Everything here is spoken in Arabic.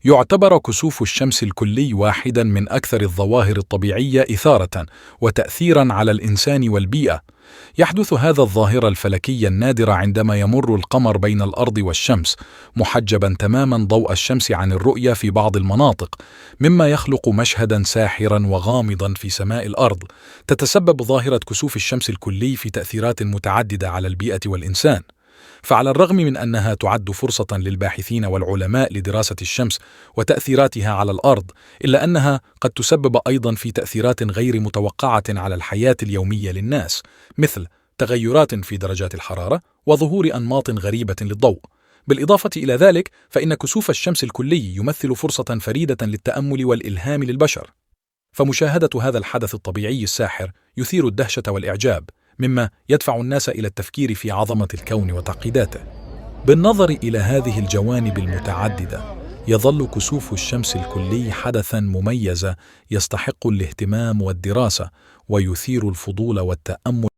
يعتبر كسوف الشمس الكلي واحداً من أكثر الظواهر الطبيعية إثارة وتأثيراً على الإنسان والبيئة. يحدث هذا الظاهرة الفلكية النادرة عندما يمر القمر بين الأرض والشمس، محجباً تماماً ضوء الشمس عن الرؤية في بعض المناطق، مما يخلق مشهداً ساحراً وغامضاً في سماء الأرض. تتسبب ظاهرة كسوف الشمس الكلي في تأثيرات متعددة على البيئة والإنسان. فعلى الرغم من أنها تعد فرصة للباحثين والعلماء لدراسة الشمس وتأثيراتها على الأرض، إلا أنها قد تسبب أيضا في تأثيرات غير متوقعة على الحياة اليومية للناس، مثل تغيرات في درجات الحرارة وظهور أنماط غريبة للضوء. بالإضافة إلى ذلك، فإن كسوف الشمس الكلي يمثل فرصة فريدة للتأمل والإلهام للبشر. فمشاهدة هذا الحدث الطبيعي الساحر يثير الدهشة والإعجاب، مما يدفع الناس إلى التفكير في عظمة الكون وتعقيداته. بالنظر إلى هذه الجوانب المتعددة، يظل كسوف الشمس الكلي حدثاً مميزاً يستحق الاهتمام والدراسة، ويثير الفضول والتأمل